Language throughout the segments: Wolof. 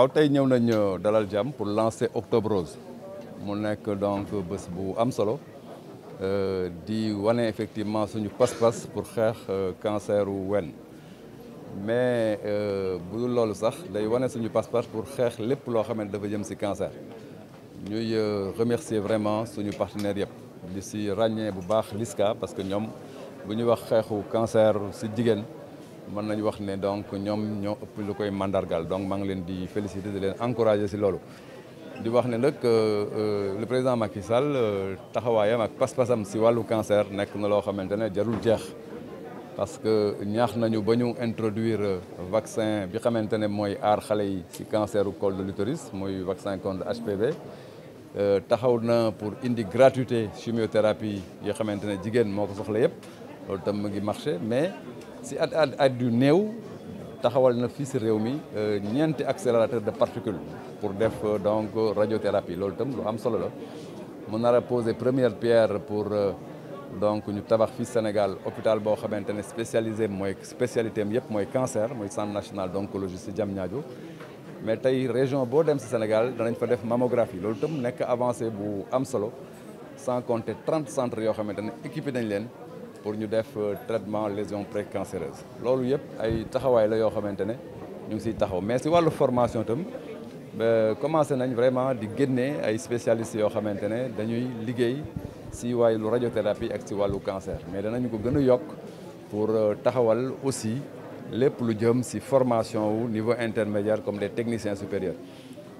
waaw tey ñëw nañ dalal jàmm pour lancer Octobre Rose mu nekk donc bés bu am solo di wane effectivement suñu pas-pas pour xeex cancer wu wen mais bu dul loolu sax day wane suñu pas-pas pour xeex lépp loo xamante dafa jëm ci cancer ñuy remercier vraiment suñu partenaires yëpp di ci ràññee bu baax LISCA parce que ñoom bu ñu wax xeexu cancer ci jigéen mën nañu wax ne donc ñoom ñoo ëpp lu koy mandargal donc maa ngi leen di féliciter di leen encourager ci loolu di wax ne nag le président Macky Sall taxawaayam ak pas-pasam ci wàllu cancer nekk na loo xamante ne jarul jeex parce que ñaax nañu ba ñu introduire vaccin bi xamante ne mooy aar xale yi ci canceru col de l'utérus mooy vaccin contre HPV taxaw na pour indi gratuité chimiothérapie yi xamante ne jigéen moo ko soxla yëpp loolu tam mu ngi marché mais ci at yu néew taxawal na fii ci réew mi ñeenti accélérateur de particules pour def donc radiothérapie loolu tam lu am solo la mu nar a poser première pierre pour donc ñu tabax fii Sénégal hôpital boo xamante ne spécialisé mooy spécialité am yëpp mooy cancer mooy centre national d'oncologie ci Diamniadio mais tey région boo dem ci Sénégal danañ fa def mammographie loolu tam nekk avancé bu am solo sans compter 30 centres yoo xamante ne équipé nañ leen pour ñu def traitement lésion précancéreuse loolu yëpp ay taxawaay la yoo xamante ne ñu ngi ciy taxaw mais ci wàllu formation itam commencé nañ vraiment di génnee ay spécialistes yoo xamante ne dañuy liggéey ci wàllu radiothérapie ak ci wàllu cancer mais danañ ko gën a yokk pour taxawal aussi lépp lu jëm ci formation wu niveau intermédiaire comme des techniciens supérieurs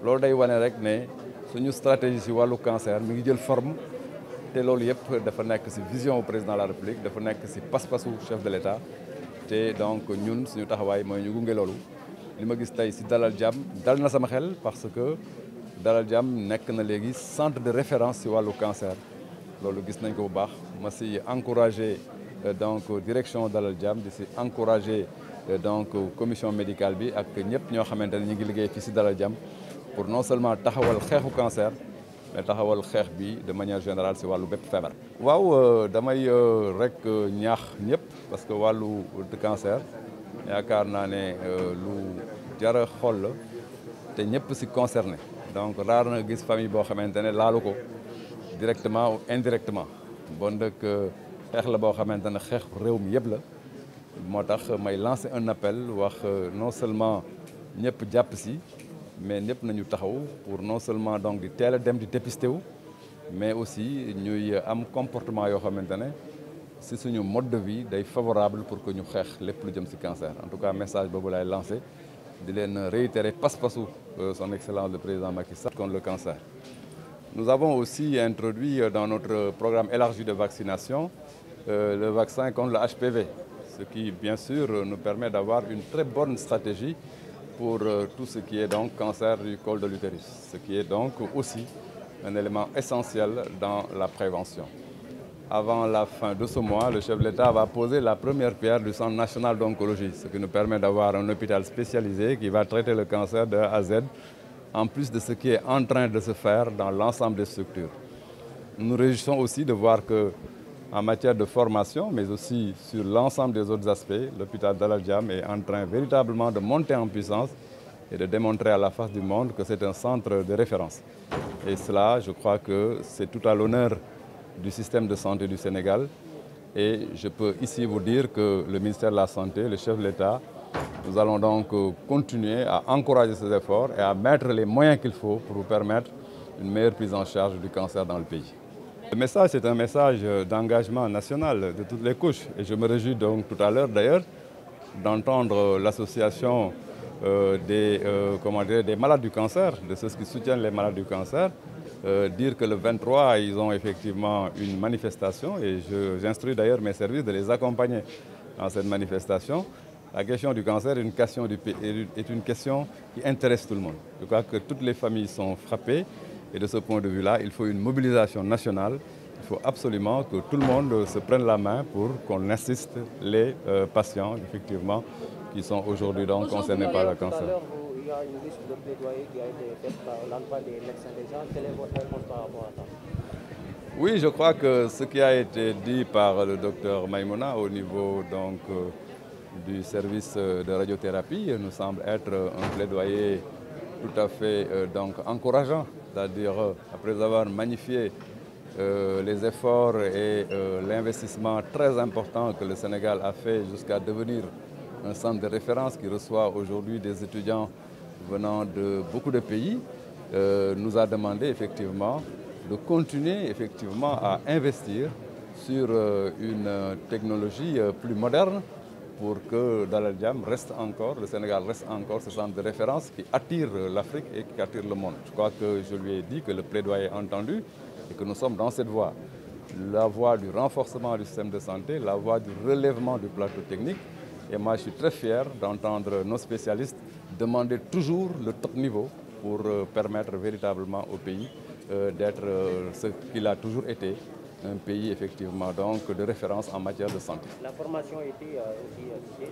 loolu day wane rek ne suñu stratégie ci wàllu cancer mi ngi jël forme te loolu yëpp dafa nekk ci vision au président de la République dafa nekk ci pas-pasu chef de l'État te donc ñun suñu taxawaay mooy ñu gunge loolu li ma gis tey ci Dalal Jàmm dal na sama xel parce que Dalal Jàmm nekk na léegi centre de référence ci wàllu cancer loolu gis nañ ko bu baax ma ci encourager donc direction Dalal Jàmm di ci encourager donc commission médicale bi ak ñëpp ñoo xamante ne ñu ngi liggéey fii ci Dalal Jàmm pour non seulement taxawal xeexu cancer mais taxawal xeex bi de manière générale ci wàllu bépp feebar. waaw damay rek ñaax ñëpp parce que wàllu cancer yaakaar naa ne lu jar a xool la te ñëpp ci concerné donc raar na gis famille boo xamante ne laalu ko directement ou indirectement bon dëkk xeex la boo xamante ne xeex réew mi yëpp la moo tax may lancer un appel wax non seulement ñëpp jàpp ci mais ñëpp nañu taxaw pour non seulement donc di teel a dem di dépister wu mais aussi ñuy am comportement yoo xamante ne ci suñu mode de vie day favorable pour que ñu xeex lépp lu jëm ci cancer en tout cas message boobu lay lancé di leen réitérer pas-pasu son excellence le président Macky Sall contre le cancer. Nous avons aussi introduit dans notre programme élargi de vaccination le vaccin contre le HPV, ce qui bien sûr nous permet d'avoir une très bonne stratégie pour tout ce qui est donc cancer du col de l'utérus, ce qui est donc aussi un élément essentiel dans la prévention. Avant la fin de ce mois, le chef de l'État va poser la première pierre du Centre national d'oncologie, ce qui nous permet d'avoir un hôpital spécialisé qui va traiter le cancer de A à Z, en plus de ce qui est en train de se faire dans l'ensemble des structures. Nous nous réjouissons aussi de voir que, en matière de formation, mais aussi sur l'ensemble des autres aspects, l'hôpital Dalal Jàmm est en train véritablement de monter en puissance et de démontrer à la face du monde que c'est un centre de référence. Et cela, je crois que c'est tout à l'honneur du système de santé du Sénégal. Et je peux ici vous dire que le ministère de la Santé, le chef de l'État, nous allons donc continuer à encourager ces efforts et à mettre les moyens qu'il faut pour vous permettre une meilleure prise en charge du cancer dans le pays. Le message, c'est un message d'engagement national de toutes les couches. Et je me réjouis donc tout à l'heure d'ailleurs d'entendre l'association des malades du cancer, de ceux qui soutiennent les malades du cancer, dire que le 23, ils ont effectivement une manifestation et j'instruis d'ailleurs mes services de les accompagner dans cette manifestation. La question du cancer est une question qui intéresse tout le monde. Je crois que toutes les familles sont frappées et de ce point de vue-là, il faut une mobilisation nationale. Il faut absolument que tout le monde se prenne la main pour qu'on assiste les patients, effectivement, qui sont aujourd'hui donc concernés par le cancer. Il y a une liste de plaidoyer qui a été faite par l'endroit des médecins déjà. Quelle est votre réponse par rapport à ça? Oui, je crois que ce qui a été dit par le docteur Maïmouna au niveau donc du service de radiothérapie nous semble être un plaidoyer tout à fait donc encourageant, c'est-à-dire après avoir magnifié les efforts et l'investissement très important que le Sénégal a fait jusqu'à devenir un centre de référence qui reçoit aujourd'hui des étudiants venant de beaucoup de pays, nous a demandé effectivement de continuer effectivement à investir sur une technologie plus moderne pour que Dalal Jamm reste encore, le Sénégal reste encore ce centre de référence qui attire l'Afrique et qui attire le monde. Je crois que je lui ai dit que le plaidoyer est entendu et que nous sommes dans cette voie. La voie du renforcement du système de santé, la voie du relèvement du plateau technique. Et moi, je suis très fier d'entendre nos spécialistes demander toujours le top niveau pour permettre véritablement au pays d'être ce qu'il a toujours été, un pays effectivement donc de référence en matière de santé. La formation était aussi citée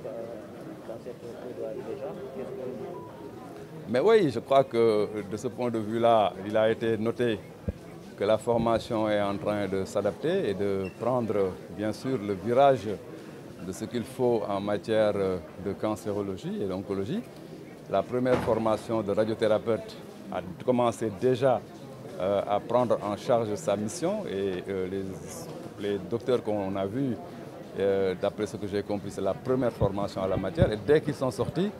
dans cette plaidoyer déjà. Mais oui, je crois que de ce point de vue-là, il a été noté que la formation est en train de s'adapter et de prendre bien sûr le virage de ce qu'il faut en matière de cancérologie et d'oncologie. La première formation de radiothérapeute a commencé déjà à prendre en charge sa mission et les docteurs qu'on a vus, d'après ce que j'ai compris, c'est la première formation à la matière. Et dès qu'ils sont sortis,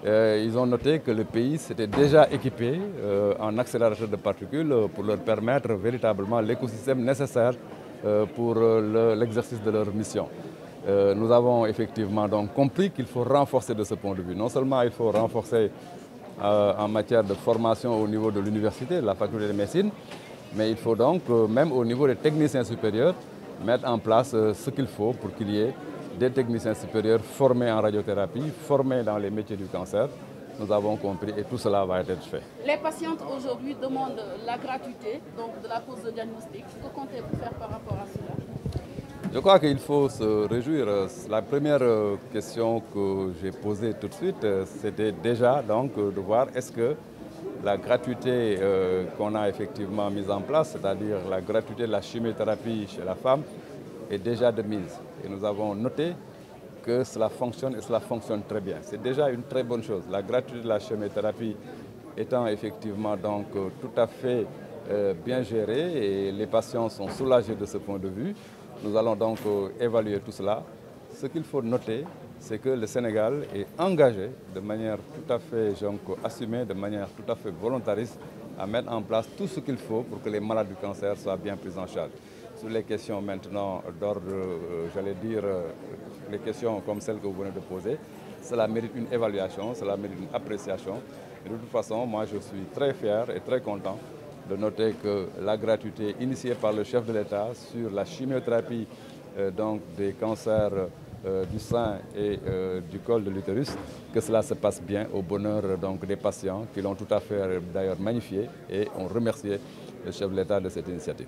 ils ont noté que le pays s'était déjà équipé en accélérateur de particules pour leur permettre véritablement l'écosystème nécessaire pour l'exercice de leur mission. Nous avons effectivement donc compris qu'il faut renforcer de ce point de vue. Non seulement il faut renforcer en matière de formation au niveau de l'université, de la faculté de médecine, mais il faut donc, même au niveau des techniciens supérieurs, mettre en place ce qu'il faut pour qu'il y ait des techniciens supérieurs formés en radiothérapie, formés dans les métiers du cancer. Nous avons compris et tout cela va être fait. Les patientes aujourd'hui demandent la gratuité donc de la pose de diagnostic. Que comptez-vous faire par rapport à cela? Je crois qu'il faut se réjouir. La première question que j'ai posée tout de suite, c'était déjà donc de voir est-ce que la gratuité qu'on a effectivement mise en place, c'est-à-dire la gratuité de la chimiothérapie chez la femme, est déjà de mise. Et nous avons noté que cela fonctionne et cela fonctionne très bien. C'est déjà une très bonne chose. La gratuité de la chimiothérapie étant effectivement donc tout à fait bien gérée et les patients sont soulagés de ce point de vue. Nous allons donc évaluer tout cela. Ce qu'il faut noter, c'est que le Sénégal est engagé de manière tout à fait assumée, de manière tout à fait volontariste, à mettre en place tout ce qu'il faut pour que les malades du cancer soient bien pris en charge. Sur les questions maintenant d'ordre, j'allais dire, les questions comme celles que vous venez de poser, cela mérite une évaluation, cela mérite une appréciation. Et de toute façon, moi je suis très fier et très content de noter que la gratuité initiée par le chef de l'État sur la chimiothérapie donc des cancers du sein et du col de l'utérus, que cela se passe bien au bonheur donc, des patients qui l'ont tout à fait d'ailleurs magnifié et ont remercié le chef de l'État de cette initiative.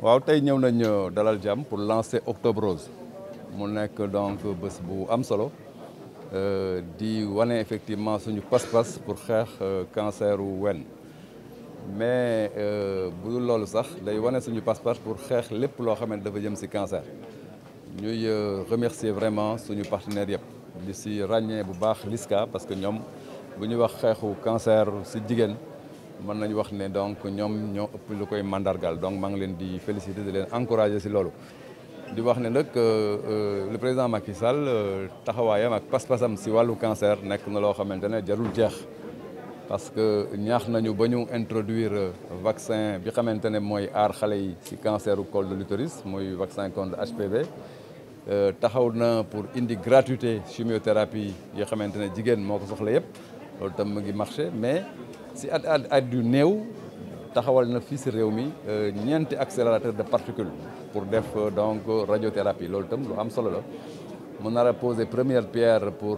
waaw tey ñëw nañ Dalal Jamm pour lancer Octobre Rose mu nekk donc bés bu am solo di wane effectivement suñu pas-pas pour xeex cancer wu wen mais bu dul loolu sax day wane suñu pas-pas pour xeex lépp loo xamante dafa jëm ci cancer ñuy remercier vraiment suñu partenaires yëpp di ci ràññee bu baax LISCA parce que ñoom bu ñuy wax xeexu cancer ci jigéen mën nañu wax ne donc ñoom ñoo ëpp lu koy mandargal donc maa ngi leen di féliciter di leen encourager ci loolu di wax ne nag le président Macky Sall taxawaayam ak pas-pasam ci wàllu cancer nekk na loo xamante ne jarul jeex parce que ñaax nañu ba ñu introduire vaccin bi xamante ne mooy aar xale yi ci canceru col de l'utérus mooy vaccin contre HPV taxaw na pour indi gratuité chimiothérapie yi xamante ne jigéen moo ko soxla yëpp loolu tam mu ngi marché mais ci at yu néew taxawal na fii ci réew mi ñeenti accélérateur de particules pour def donc radiothérapie loolu tam lu am solo la mu nar a poser première pierre pour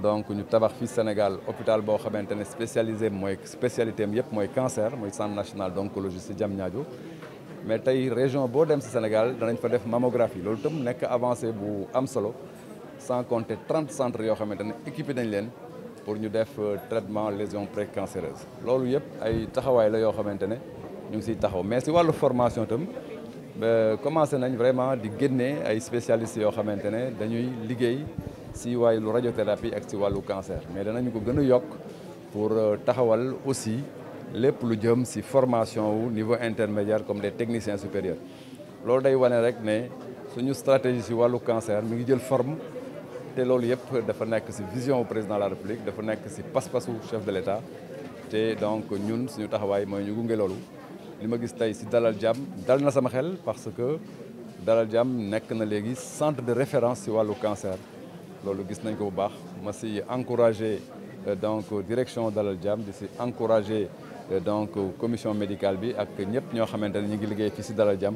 donc ñu tabax fii Sénégal hôpital boo xamante ne spécialisé mooy spécialité am yëpp mooy cancer mooy centre national d'oncologie ci Diamniadio mais tey région boo dem ci Sénégal danañ fa def mammographie loolu tam nekk avancé bu am solo sans compter 30 centres yoo xamante ne équipé nañ leen pour ñu def traitement lésion précancéreuse loolu yëpp ay taxawaay la yoo xamante ne ñu ngi ciy taxaw mais ci wàllu formation itam commencé nañ vraiment di génne ay spécialistes yoo xamante ne dañuy liggéey si wàllu radiothérapie ak si wàllu cancer mais danañu ko gën a yokk pour taxawal aussi lépp lu jëm si formation wu niveau intermédiaire comme des techniciens supérieurs loolu day wane rek ne suñu stratégie si wàllu cancer mi ngi jël forme te loolu yëpp dafa nekk si vision au président de la République dafa nekk si pas-pasu chef de l'État te donc ñun suñu taxawaay mooy ñu gunge loolu li ma gis tey si Dalal Jàmm dal na sama xel parce que Dalal Jàmm nekk na léegi centre de référence si wàllu cancer loolu gis nañ ko bu baax ma si encouragé donc direction Dalal Jàmm di si encouragé donc commission médicale bi ak ñëpp ñoo xamante ne ñu ngi liggéey fii si Dalal Jàmm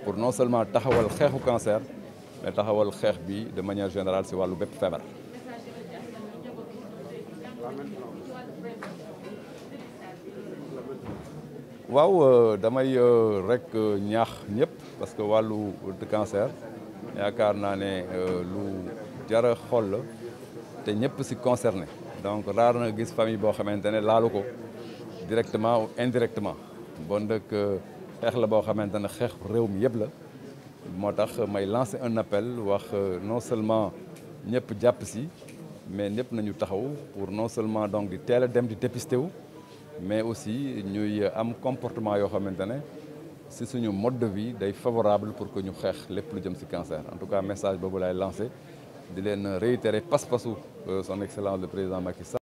pour non seulement taxawal xeexu cancer mais taxawal xeex bi de manière générale si wàllu bépp feebar. waaw damay rek ñaax ñëpp parce que wàllu cancer yaakaar naa ne lu jara xool la te ñëpp si concerné donc raar na gis famille boo xamante ne laalu ko directement ou indirectement bon dëkk xeex la boo xamante ne xeex réew mi yëpp la moo tax may lancer un appel wax non seulement ñëpp jàpp si mais ñëpp nañu taxaw pour non seulement donc di teel a dem di dépister wu mais aussi ñuy am comportement yoo xamante ne si suñu mode de vie day favorable pour que ñu xeex lépp lu jëm si cancer en tout cas message boobu laay lancé di leen réitérer pas-pasu son excellence le président Macky Sall